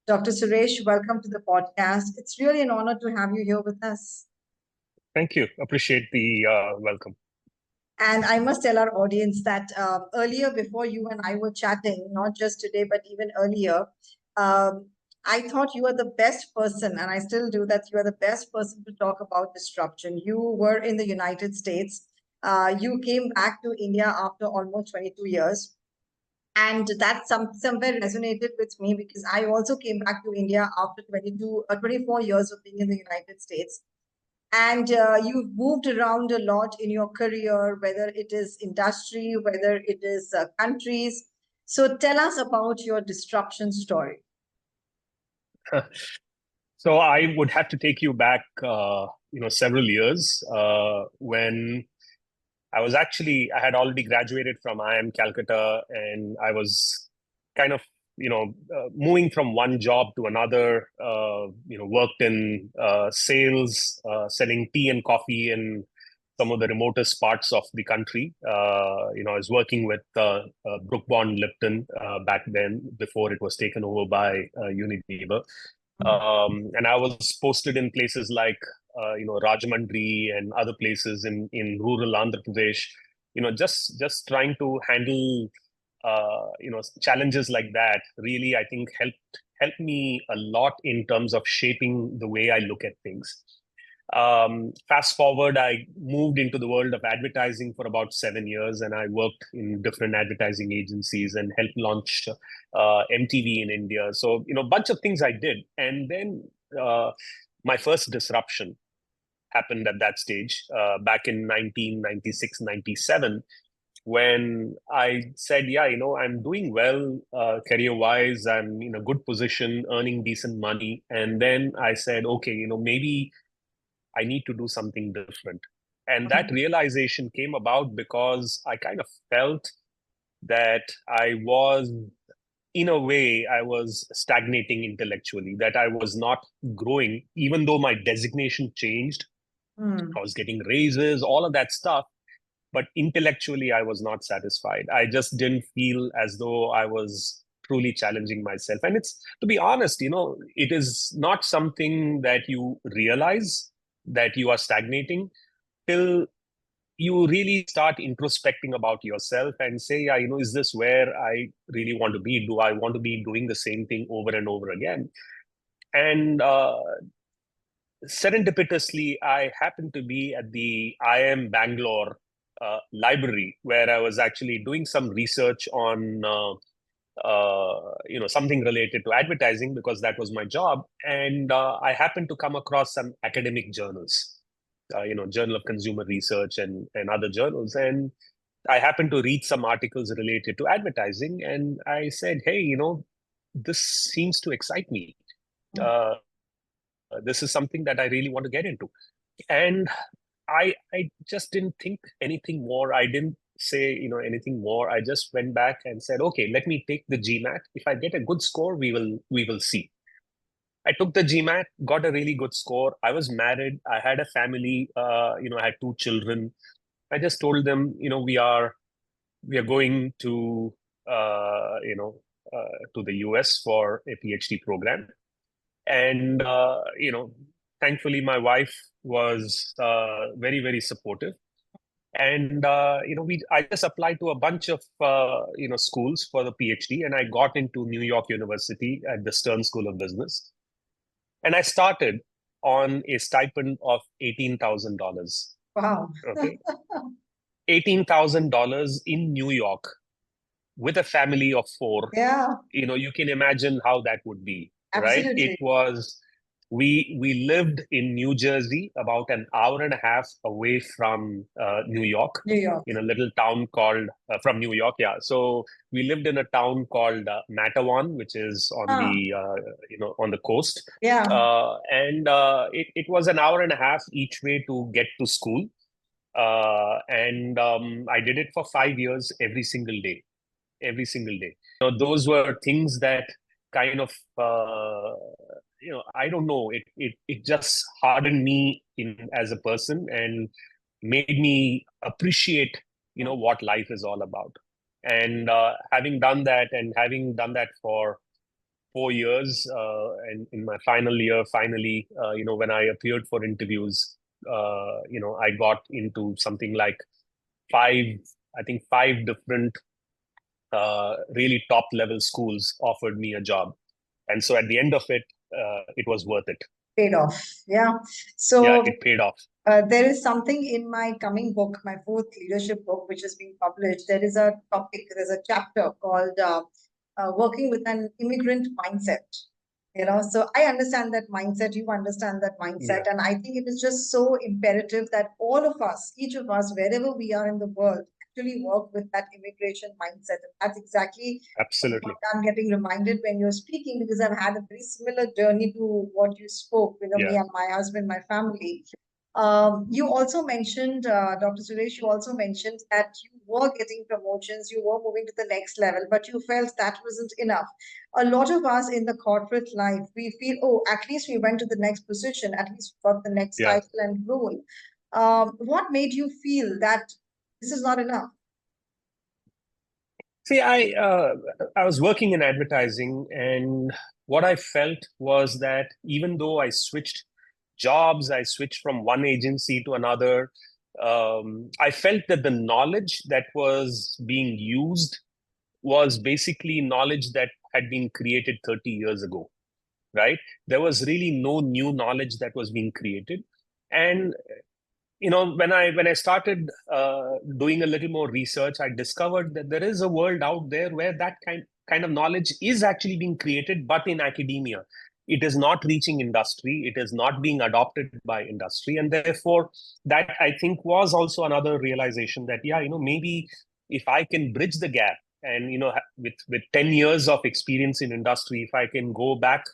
Dr. Suresh, welcome to the podcast. It's really an honor to have you here with us. Thank you. Appreciate the welcome. And I must tell our audience that earlier, before you and I were chatting, not just today, but even earlier, um, I thought you were the best person, and I still do that. You are the best person to talk about disruption. You were in the United States. You came back to India after almost 22 years. And that somewhere resonated with me because I also came back to India after 24 years of being in the United States. And you've moved around a lot in your career, whether it is industry, whether it is countries. So tell us about your disruption story. So I would have to take you back, several years when I had already graduated from IIM Calcutta, and I was kind of, moving from one job to another. Worked in sales, selling tea and coffee in some of the remotest parts of the country. I was working with Brook Bond Lipton back then, before it was taken over by Unilever. And I was posted in places like Rajahmundry and other places in rural Andhra Pradesh. Just trying to handle challenges like that. Really, I think helped me a lot in terms of shaping the way I look at things. Fast forward, I moved into the world of advertising for about 7 years, and I worked in different advertising agencies and helped launch MTV in India. So, a bunch of things I did. And then my first disruption happened at that stage, back in 1996, 97, when I said, yeah, I'm doing well career-wise. I'm in a good position, earning decent money. And then I said, okay, maybe I need to do something different. And that realization came about because I kind of felt that in a way, I was stagnating intellectually, that I was not growing, even though my designation changed. I was getting raises, all of that stuff. But intellectually, I was not satisfied. I just didn't feel as though I was truly challenging myself. And to be honest, it is not something that you realize that you are stagnating till you really start introspecting about yourself and say, yeah, is this where I really want to be? Do I want to be doing the same thing over and over again? And serendipitously, I happened to be at the IIM Bangalore library, where I was actually doing some research on something related to advertising, because that was my job. And I happened to come across some academic journals, Journal of Consumer Research and other journals. And I happened to read some articles related to advertising. And I said, hey, this seems to excite me. This is something that I really want to get into. And I just didn't think anything more. I didn't say, anything more. I just went back and said, okay, let me take the GMAT. If I get a good score, we will see. I took the GMAT, got a really good score. I was married. I had a family. I had 2 children. I just told them, we are going to to the US for a PhD program. And thankfully, my wife was very, very supportive. And I just applied to a bunch of schools for the PhD, and I got into New York University at the Stern School of Business. And I started on a stipend of $18,000. Wow. Okay, $18,000 in New York with a family of 4. Yeah, You can imagine how that would be, right? absolutely. It was we lived in New Jersey, about an hour and a half away from New York, New York. in a little town called from New York. Yeah, so we lived in a town called Matawan, which is on the on the coast. Yeah. And it was an hour and a half each way to get to school. And I did it for 5 years, every single day. Every single day. Those were things that kind of I don't know, it just hardened me as a person and made me appreciate what life is all about. And having done that for 4 years, and in my final year, finally, when I appeared for interviews, I got into something like five, I think five different really top level schools offered me a job. And so at the end of it, it was worth it. Paid off. Yeah. Yeah, So it paid off. there is something in my coming book, my fourth leadership book, which is being published. There is a topic, there's a chapter called Working with an Immigrant Mindset. So I understand that mindset, you understand that mindset, Yeah, and I think it is just so imperative that all of us, each of us, wherever we are in the world, actually work with that immigration mindset. And that's exactly what absolutely. I'm getting reminded when you're speaking, because I've had a very similar journey to what you spoke, me Yeah. and my husband, my family. You also mentioned, Dr. Suresh, you also mentioned that you were getting promotions, you were moving to the next level, but you felt that wasn't enough. A lot of us in the corporate life, we feel, oh, at least we went to the next position, at least we got the next Yeah. title and role. What made you feel that this is not enough? See, I was working in advertising, and what I felt was that even though I switched jobs, I switched from one agency to another, I felt that the knowledge that was being used was basically knowledge that had been created 30 years ago, right? There was really no new knowledge that was being created. And when I started doing a little more research, I discovered that there is a world out there where that kind of knowledge is actually being created, but in academia. It is not reaching industry. It is not being adopted by industry. And therefore, that I think was also another realization that, yeah, maybe if I can bridge the gap and, with 10 years of experience in industry, if I can go back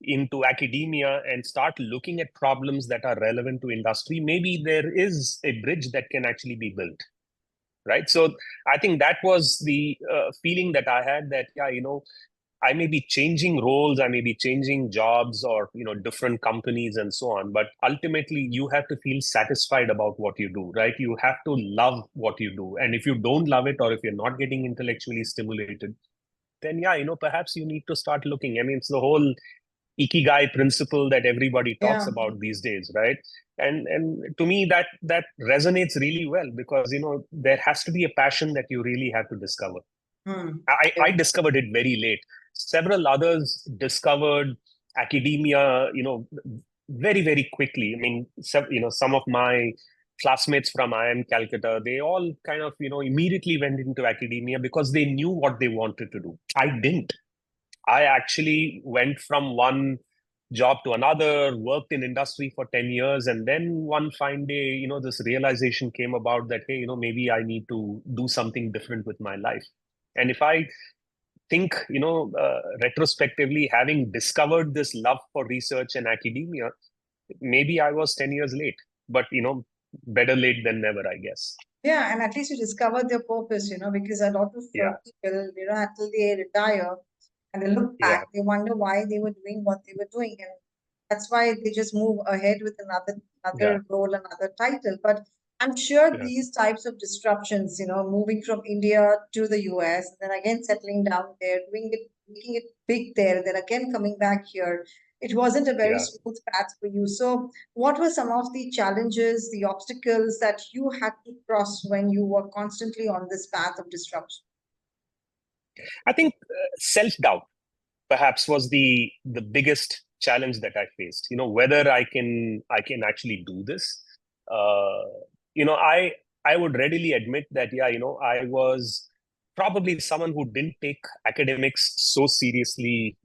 into academia and start looking at problems that are relevant to industry, maybe there is a bridge that can actually be built, right? So I think that was the feeling that I had, that, yeah, I may be changing roles, I may be changing jobs or, different companies and so on, but ultimately you have to feel satisfied about what you do, right? You have to love what you do. And if you don't love it, or if you're not getting intellectually stimulated, then, yeah, perhaps you need to start looking. I mean, it's the whole ikigai principle that everybody talks Yeah. about these days, right? And to me, that resonates really well, because there has to be a passion that you really have to discover. Hmm. I discovered it very late. Several others discovered academia, very, very quickly. I mean, some of my classmates from IIM Calcutta, they all kind of, immediately went into academia because they knew what they wanted to do. I didn't. I actually went from one job to another, worked in industry for 10 years. And then one fine day, this realization came about that, hey, maybe I need to do something different with my life. And if I think, retrospectively, having discovered this love for research and academia, maybe I was 10 years late, but, better late than never, I guess. Yeah, and at least you discovered their purpose, because a lot of Yeah. people, until they retire and they look Yeah. back, they wonder why they were doing what they were doing. And that's why they just move ahead with Yeah. another role, another title. But I'm sure Yeah. these types of disruptions, moving from India to the US, then again settling down there, doing it, making it big there, then again coming back here. It wasn't a very Yeah. smooth path for you. So, what were some of the challenges, the obstacles that you had to cross when you were constantly on this path of disruption? I think self-doubt perhaps was the biggest challenge that I faced. Whether I can actually do this. Uh, I would readily admit that, yeah, I was probably someone who didn't take academics so seriously,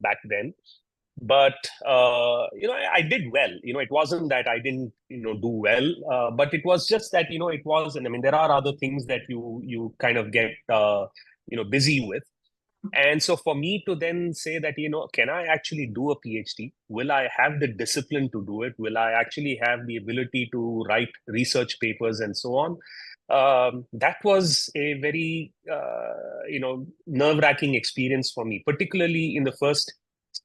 back then. But I did well. It wasn't that I didn't, do well, but it was just that, it was. And I mean, there are other things that you kind of get busy with. And so for me to then say that, can I actually do a PhD? Will I have the discipline to do it? Will I actually have the ability to write research papers and so on? That was a very, nerve-wracking experience for me, particularly in the first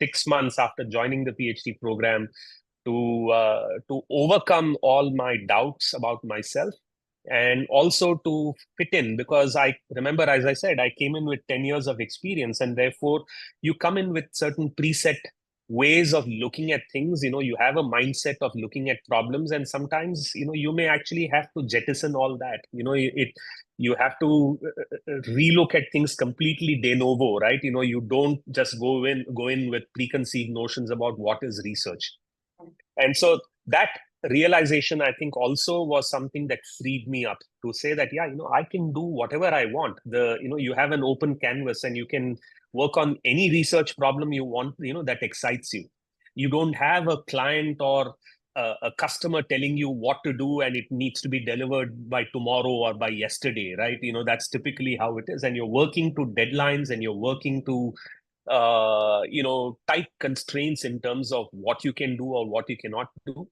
6 months after joining the PhD program, to overcome all my doubts about myself and also to fit in, because I remember, as I said, I came in with 10 years of experience, and therefore you come in with certain preset ways of looking at things. You have a mindset of looking at problems, and sometimes you may actually have to jettison all that. You have to relook at things completely de novo, right? You don't just go in with preconceived notions about what is research. And so that realization, I think, also was something that freed me up to say that, yeah, I can do whatever I want. You have an open canvas, and you can work on any research problem you want, that excites you. You don't have a client or a customer telling you what to do, and it needs to be delivered by tomorrow or by yesterday, right? That's typically how it is. And you're working to deadlines, and you're working to tight constraints in terms of what you can do or what you cannot do.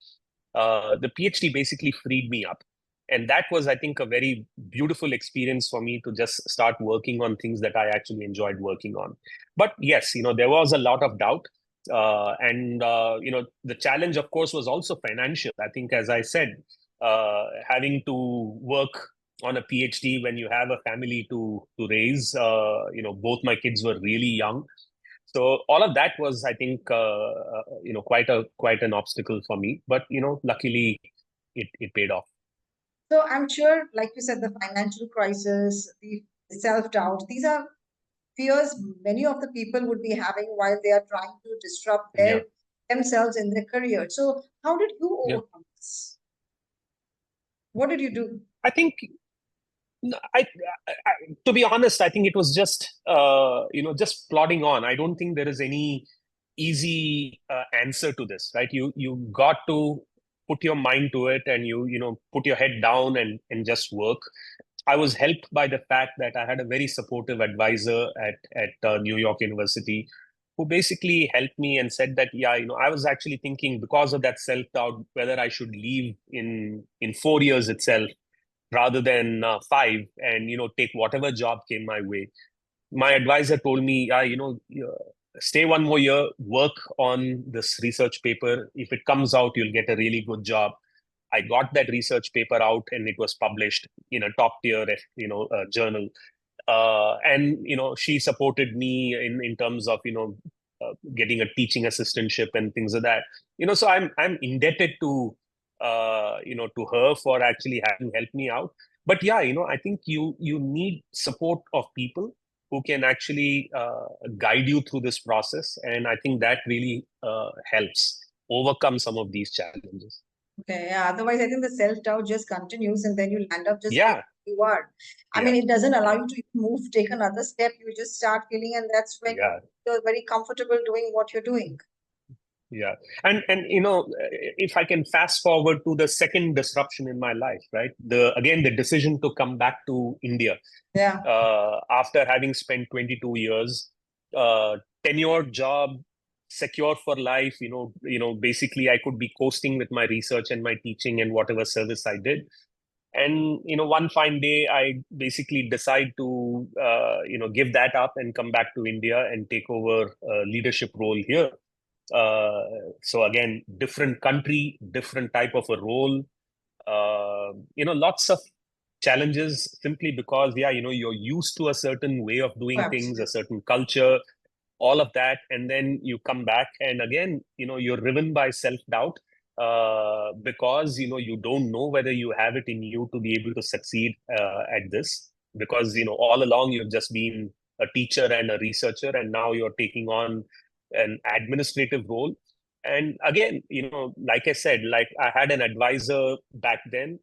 The PhD basically freed me up. And that was, I think, a very beautiful experience for me to just start working on things that I actually enjoyed working on. But yes, there was a lot of doubt. The challenge, of course, was also financial. I think, as I said, having to work on a PhD when you have a family to raise, both my kids were really young. So all of that was, I think, quite an obstacle for me. But luckily, it paid off. So I'm sure, like you said, the financial crisis, the self-doubt, these are fears many of the people would be having while they are trying to disrupt Yeah, themselves in their career. So how did you yeah. overcome this? What did you do? I think, no, to be honest, I think it was just just plodding on. I don't think there is any easy answer to this, right? You got to put your mind to it, and you put your head down and just work. I was helped by the fact that I had a very supportive advisor at New York University, who basically helped me and said that, yeah, I was actually thinking, because of that self-doubt, whether I should leave in 4 years itself rather than 5, and take whatever job came my way. My advisor told me, yeah, stay one more year, work on this research paper. If it comes out, you'll get a really good job. I got that research paper out, and it was published in a top tier journal. And she supported me in terms of getting a teaching assistantship and things like that. So I'm indebted to her for actually having helped me out. But yeah, I think you need support of people who can actually guide you through this process, and I think that really helps overcome some of these challenges. Okay, yeah. Otherwise, I think the self-doubt just continues and then you land up just being Yeah, who you are. I yeah, mean, it doesn't allow yeah, you to move, take another step. You just start feeling, and that's when yeah. you're very comfortable doing what you're doing. Yeah. And if I can fast forward to the second disruption in my life, right? The decision to come back to India Yeah. after having spent 22 years, uh, tenured job, secure for life, basically I could be coasting with my research and my teaching and whatever service I did. And one fine day, I basically decide to give that up and come back to India and take over a leadership role here. uh, so again, different country, different type of a role. Lots of challenges, simply because, yeah, you're used to a certain way of doing things, a Absolutely. certain culture, all of that, and then you come back, and again, you're driven by self-doubt, because you don't know whether you have it in you to be able to succeed at this, because all along you've just been a teacher and a researcher, and now you're taking on an administrative role. And again, like I said, like I had an advisor back then.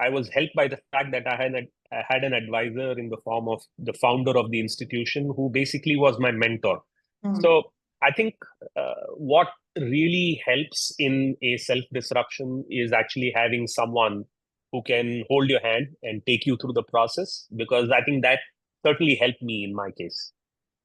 I was helped by the fact that I had an advisor in the form of the founder of the institution, who basically was my mentor. Hmm. So I think what really helps in a self disruption is actually having someone who can hold your hand and take you through the process, because I think that certainly helped me in my case.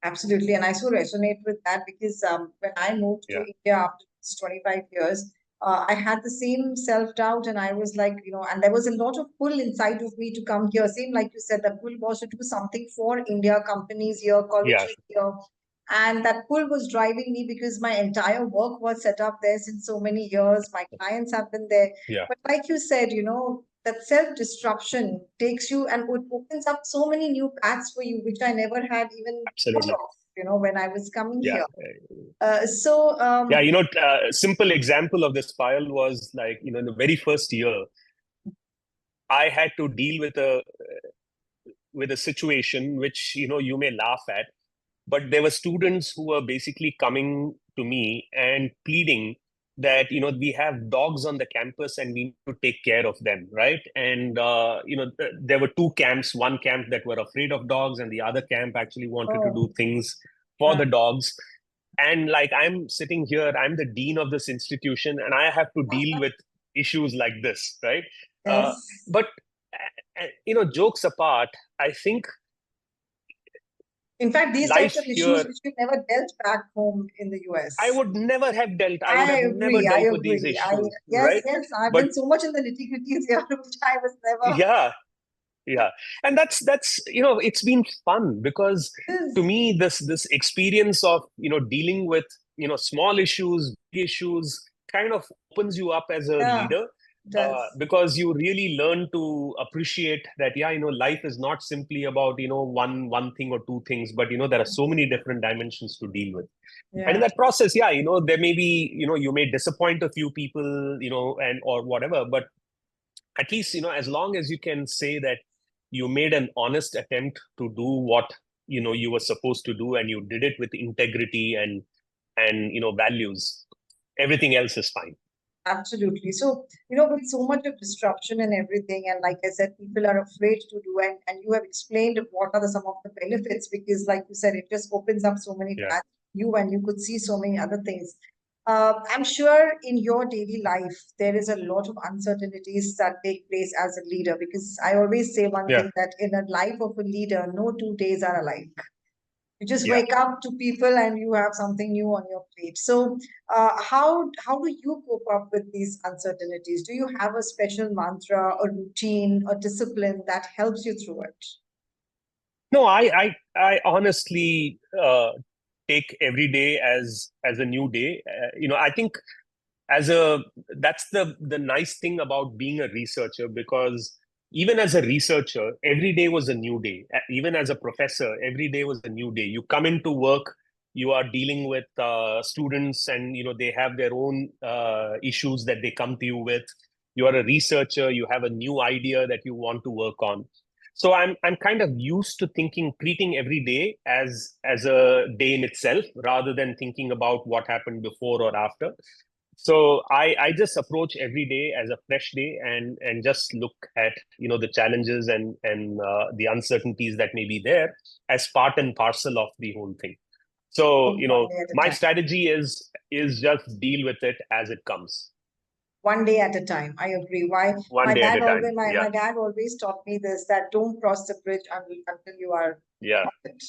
Absolutely. And I so resonate with that because when I moved to Yeah, India after this 25 years, I had the same self-doubt and I was like, and there was a lot of pull inside of me to come here. Same like you said, the pull was to do something for India, companies here, yeah, colleges here. And that pull was driving me because my entire work was set up there since so many years. My clients have been there. yeah, But like you said, that self-disruption takes you and it opens up so many new paths for you, which I never had even thought Absolutely. of, when I was coming Yeah. here. Yeah, simple example of this, Payal, was like, in the very first year, I had to deal with a situation which, you may laugh at, but there were students who were basically coming to me and pleading that, we have dogs on the campus and we need to take care of them, right? And, there were two camps, one camp that were afraid of dogs and the other camp actually wanted to do things for the dogs. And like, I'm sitting here, I'm the dean of this institution, and I have to deal with issues like this, right? Yes. But, jokes apart, I think in fact, these types life of issues here, which we never dealt back home in the US. I would never have dealt. I would I have never agree. I dealt with these agree. issues, Yes, right? yes. I've But been so much in the nitty-gritties here, which I was never. yeah, and that's it's been fun because to me this experience of dealing with small issues, big issues, kind of opens you up as a leader. Does. Because you really learn to appreciate that, life is not simply about, one thing or two things, but, there are so many different dimensions to deal with. And in that process, there may be, you may disappoint a few people, and or whatever, but at least, as long as you can say that you made an honest attempt to do what, you were supposed to do, and you did it with integrity and values, everything else is fine. Absolutely. So, with so much of disruption and everything, and like I said, people are afraid to do, and you have explained what are some of the benefits, because like you said, it just opens up so many paths for you and you could see so many other things. I'm sure in your daily life, there is a lot of uncertainties that take place as a leader, because I always say one thing, that in a life of a leader, no 2 days are alike. You just wake up to people and you have something new on your plate. So how do you cope up with these uncertainties? Do you have a special mantra, a routine, a discipline that helps you through it? No, I honestly take every day as a new day. I think that's the nice thing about being a researcher, because even as a researcher, every day was a new day. Even as a professor, every day was a new day. You come into work, you are dealing with students, and they have their own issues that they come to you with. You are a researcher, you have a new idea that you want to work on. So I'm kind of used to treating every day as a day in itself, rather than thinking about what happened before or after. So I just approach every day as a fresh day, and just look at the challenges and the uncertainties that may be there as part and parcel of the whole thing. So my strategy is just deal with it as it comes. One day at a time. I agree. Why? One My day dad at a time. always, my dad always taught me this, that don't cross the bridge until you are on it.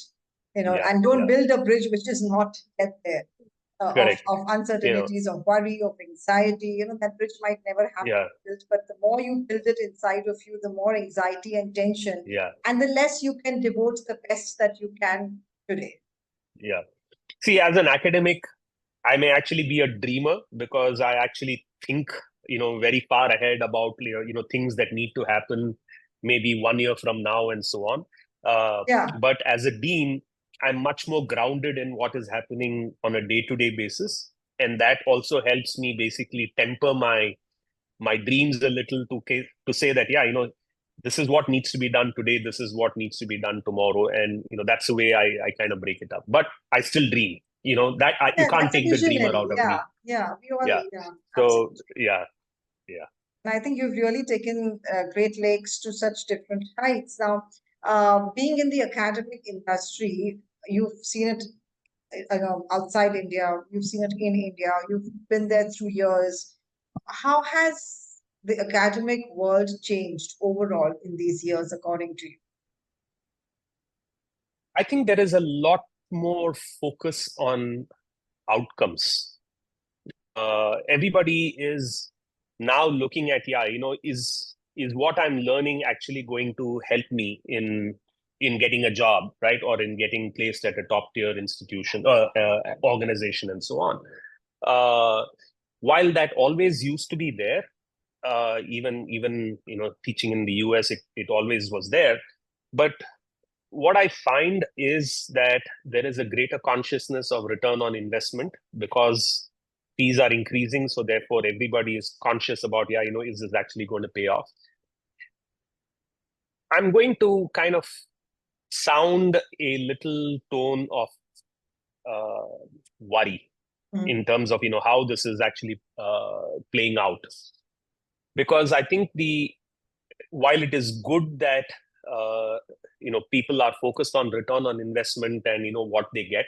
And don't build a bridge which is not yet there. Of uncertainties, of worry, of anxiety, that bridge might never have to be built, but the more you build it inside of you, the more anxiety and tension, and the less you can devote the best that you can today. Yeah. See, as an academic, I may actually be a dreamer, because I actually think, very far ahead about, things that need to happen maybe 1 year from now and so on. But as a dean, I'm much more grounded in what is happening on a day-to-day basis. And that also helps me basically temper my dreams a little, to say that, this is what needs to be done today. This is what needs to be done tomorrow. And, that's the way I kind of break it up. But I still dream, that you can't take the dreamer out of me. So, yeah. And I think you've really taken Great Lakes to such different heights. Now, being in the academic industry, you've seen it outside India, you've seen it in India, you've been there through years. How has the academic world changed overall in these years, according to you? I think there is a lot more focus on outcomes. Everybody is now looking at, is what I'm learning actually going to help me in getting a job, right? Or in getting placed at a top tier institution, organization, and so on. While that always used to be there, even teaching in the US, it always was there. But what I find is that there is a greater consciousness of return on investment because fees are increasing. So therefore, everybody is conscious about, is this actually going to pay off? I'm going to kind of sound a little tone of worry in terms of, how this is actually playing out. Because I think while it is good that people are focused on return on investment and what they get,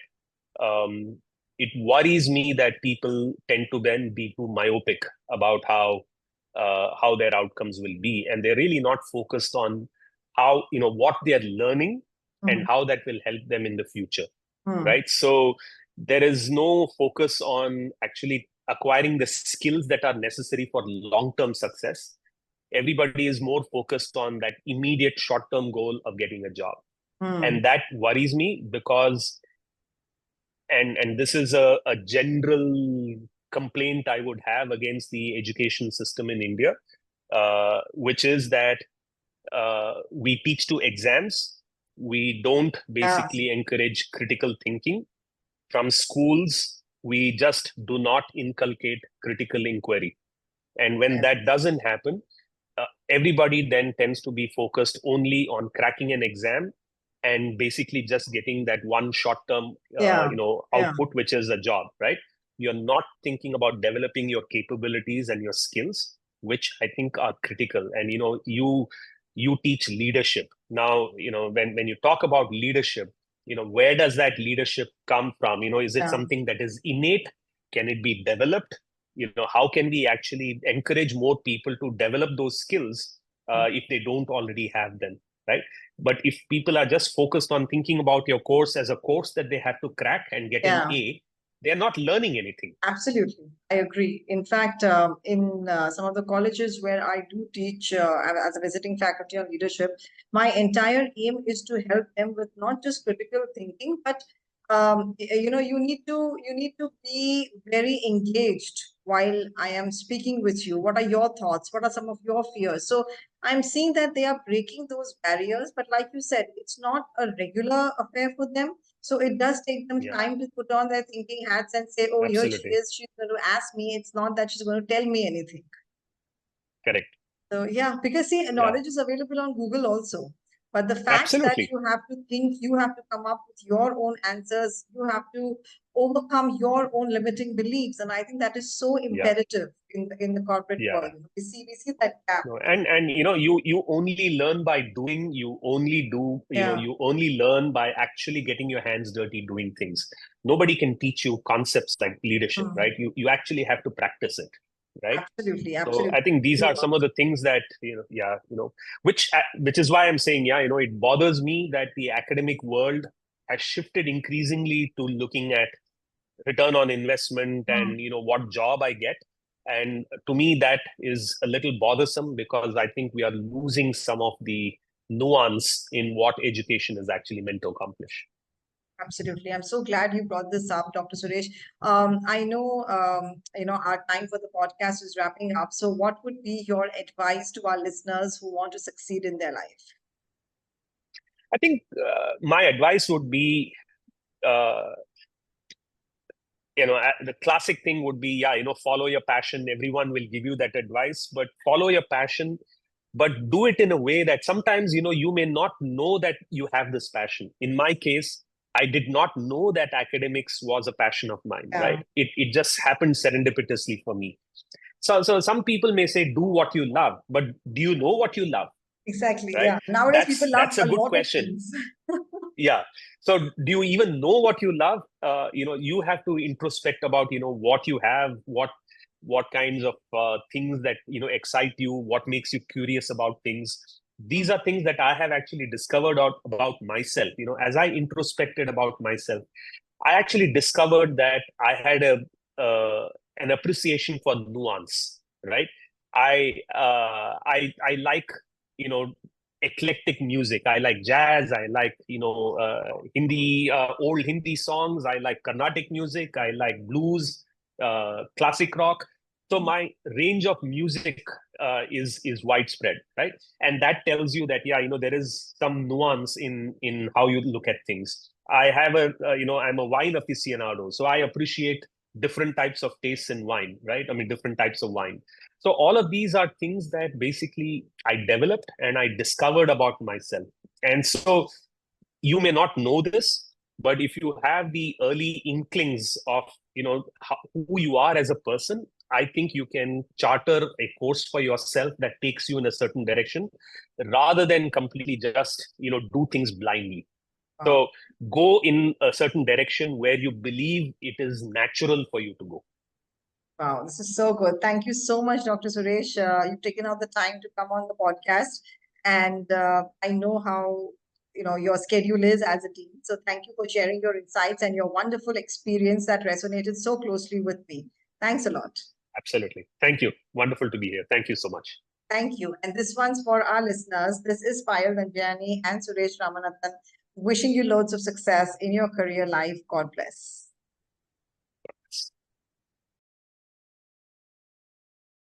it worries me that people tend to then be too myopic about how their outcomes will be, and they're really not focused on how what they are learning and how that will help them in the future, right? So there is no focus on actually acquiring the skills that are necessary for long-term success. Everybody is more focused on that immediate short-term goal of getting a job. And that worries me because, and this is a general complaint I would have against the education system in India, which is that we teach to exams. We don't basically encourage critical thinking. From schools, we just do not inculcate critical inquiry. And when that doesn't happen, everybody then tends to be focused only on cracking an exam and basically just getting that one short-term, output, which is a job, right? You're not thinking about developing your capabilities and your skills, which I think are critical. And, you teach leadership. Now, when you talk about leadership, where does that leadership come from? Is it something that is innate? Can it be developed? How can we actually encourage more people to develop those skills if they don't already have them, right? But if people are just focused on thinking about your course as a course that they have to crack and get an A, they're not learning anything. Absolutely. I agree. In fact, in some of the colleges where I do teach as a visiting faculty on leadership, my entire aim is to help them with not just critical thinking, but you need to be very engaged while I am speaking with you. What are your thoughts? What are some of your fears? So I'm seeing that they are breaking those barriers, but like you said, it's not a regular affair for them. So it does take them time to put on their thinking hats and say, oh, here she is, she's going to ask me. It's not that she's going to tell me anything. Correct. So because knowledge is available on Google also. But the fact that you have to think, you have to come up with your own answers, you have to overcome your own limiting beliefs. And I think that is so imperative in the corporate world. We see that gap. And you only learn by doing. You only do, you only learn by actually getting your hands dirty doing things. Nobody can teach you concepts like leadership, right? You actually have to practice it. Right. Absolutely. So I think these are some of the things that, which is why I'm saying, it bothers me that the academic world has shifted increasingly to looking at return on investment and, what job I get. And to me, that is a little bothersome because I think we are losing some of the nuance in what education is actually meant to accomplish. Absolutely. I'm so glad you brought this up, Dr. Suresh. I know, our time for the podcast is wrapping up. So what would be your advice to our listeners who want to succeed in their life? I think my advice would be, the classic thing would be, follow your passion. Everyone will give you that advice, but follow your passion, but do it in a way that sometimes, you may not know that you have this passion. In my case, I did not know that academics was a passion of mine, right? It just happened serendipitously for me. So some people may say, do what you love, but do you know what you love? Exactly. Right? Yeah. Nowadays, people love that's a good question. Yeah. So do you even know what you love? You have to introspect about, what you have, what kinds of things that, excite you, what makes you curious about things. These are things that I have actually discovered out about myself. As I introspected about myself, I actually discovered that I had an appreciation for nuance, right? I like, eclectic music. I like jazz. I like, Hindi, old Hindi songs. I like Carnatic music. I like blues, classic rock. So my range of music is widespread, right? And that tells you that, yeah, there is some nuance in how you look at things. I have I'm a wine aficionado, so I appreciate different types of tastes in wine, right? I mean, different types of wine. So all of these are things that basically I developed and I discovered about myself. And so you may not know this, but if you have the early inklings of who you are as a person, I think you can charter a course for yourself that takes you in a certain direction rather than completely just do things blindly. So go in a certain direction where you believe it is natural for you to go. Wow, this is so good. Thank you so much, Dr. Suresh. You've taken out the time to come on the podcast, and I know how your schedule is as a team. So thank you for sharing your insights and your wonderful experience that resonated so closely with me. Thanks a lot. Absolutely. Thank you. Wonderful to be here. Thank you so much. Thank you. And this one's for our listeners. This is Payal Nanjiani and Suresh Ramanathan wishing you loads of success in your career life. God bless.